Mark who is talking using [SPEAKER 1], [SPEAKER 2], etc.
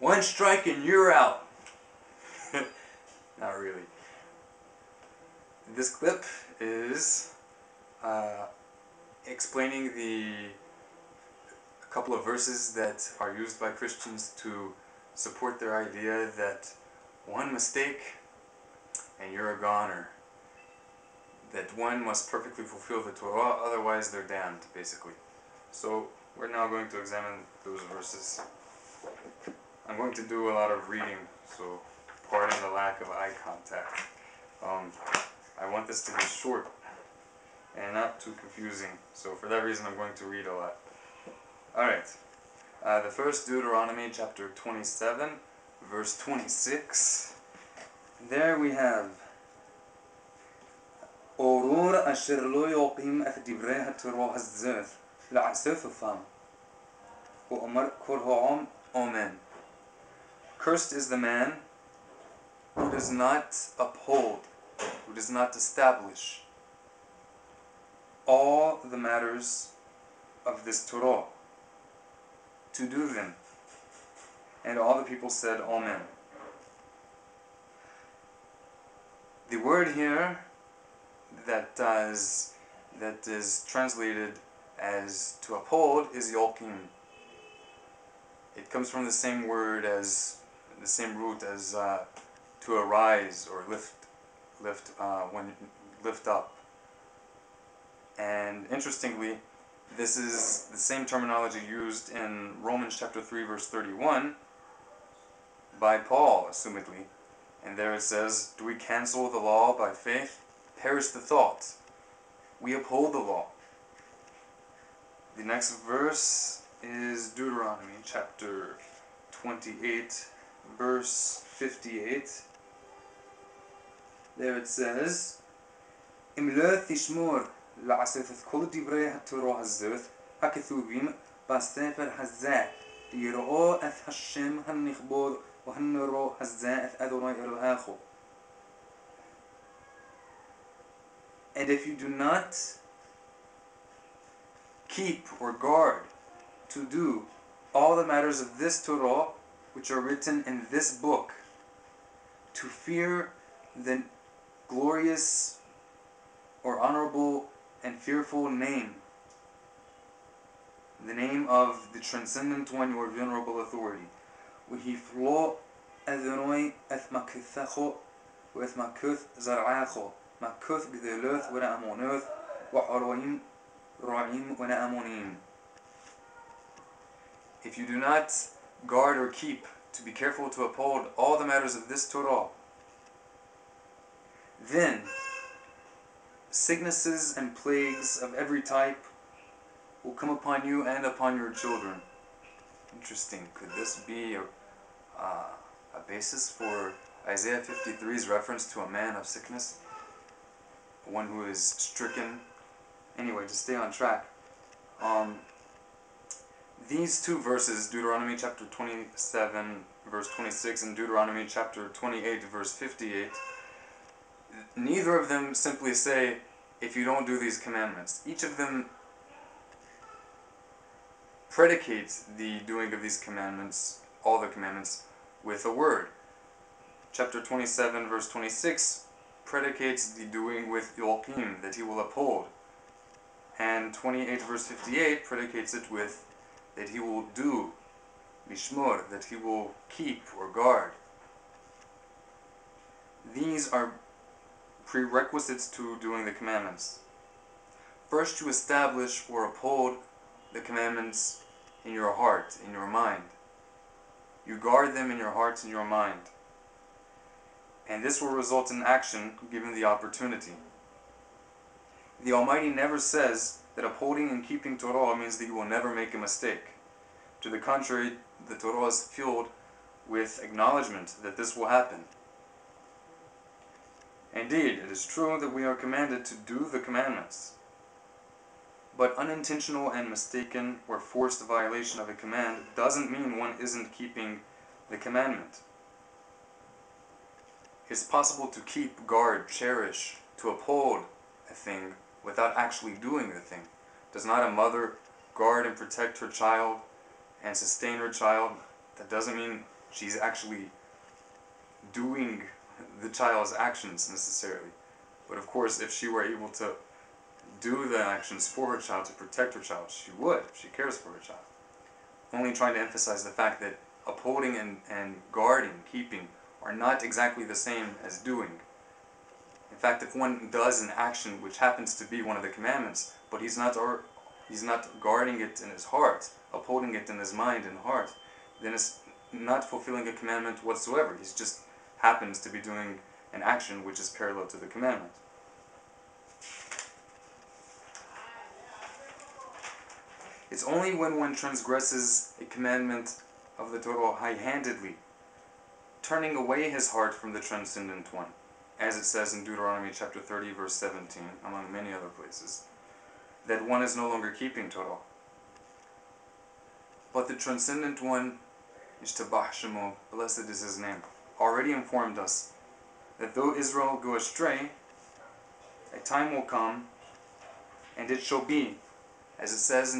[SPEAKER 1] One strike and you're out. Not really. This clip is explaining a couple of verses that are used by Christians to support their idea that one mistake and you're a goner. That one must perfectly fulfill the Torah, otherwise they're damned, basically. So we're now going to examine those verses. I'm going to do a lot of reading, so pardon the lack of eye contact. I want this to be short and not too confusing, so for that reason I'm going to read a lot. Alright, the first Deuteronomy chapter 27, verse 26. There we have أورور أشر لو يقيم أثدبره التروه الزث لعسث فم وأمر كرهام Amen. Cursed is the man who does not uphold, who does not establish all the matters of this Torah, to do them. And all the people said, Amen. The word here that is translated as to uphold is yokim. It comes from the same word as, the same root as to arise or lift up. And interestingly, this is the same terminology used in Romans chapter 3 verse 31 by Paul, assumedly. And there it says, do we cancel the law by faith? Perish the thought. We uphold the law. The next verse is Deuteronomy chapter 28 verse 58. There it says, Im lo tishmor la'aseth kol divrei haTorah hazot hakethuvim b'sefer hazeh liyira'o eth Hashem hanichbod v'haniro hazeh eth Adonai Elohecho. And if you do not keep or guard to do all the matters of this Torah which are written in this book, to fear the glorious or honorable and fearful name, the name of the transcendent one, your venerable authority. وَهِفْلَوْ أَذْنُوِي أَثْمَكِثَخُ وَأَثْمَكُثْ زَرْعَاخُ مَكُثْ بِذَلُوث وَنَأَمُونُث وَحَرَوِيم رَعِيم وَنَأَمُونِيم. If you do not guard or keep, to be careful to uphold all the matters of this Torah, then sicknesses and plagues of every type will come upon you and upon your children. Interesting. Could this be a basis for Isaiah 53's reference to a man of sickness? One who is stricken. Anyway, to stay on track. These two verses, Deuteronomy chapter 27 verse 26 and Deuteronomy chapter 28 verse 58, neither of them simply say, if you don't do these commandments. Each of them predicates the doing of these commandments, all the commandments, with a word. Chapter 27 verse 26 predicates the doing with yokim, that he will uphold. And 28 verse 58 predicates it with that he will do, lishmor, that he will keep or guard. These are prerequisites to doing the commandments. First, you establish or uphold the commandments in your heart, in your mind. You guard them in your heart and your mind. And this will result in action given the opportunity. The Almighty never says that upholding and keeping Torah means that you will never make a mistake. To the contrary, the Torah is filled with acknowledgement that this will happen. Indeed, it is true that we are commanded to do the commandments. But unintentional and mistaken or forced violation of a command doesn't mean one isn't keeping the commandment. It's possible to keep, guard, cherish, to uphold a thing without actually doing the thing. Does not a mother guard and protect her child and sustain her child? That doesn't mean she's actually doing the child's actions necessarily. But of course, if she were able to do the actions for her child, to protect her child, she would, if she cares for her child. Only trying to emphasize the fact that upholding and guarding, keeping, are not exactly the same as doing. In fact, if one does an action which happens to be one of the commandments, but he's not guarding it in his heart, upholding it in his mind and heart, then it's not fulfilling a commandment whatsoever. He just happens to be doing an action which is parallel to the commandment. It's only when one transgresses a commandment of the Torah high-handedly, turning away his heart from the transcendent one, as it says in Deuteronomy chapter 30, verse 17, among many other places, that one is no longer keeping Torah. But the transcendent one, Yishtabach Shemo, blessed is his name, already informed us that though Israel go astray, a time will come, and it shall be, as it says in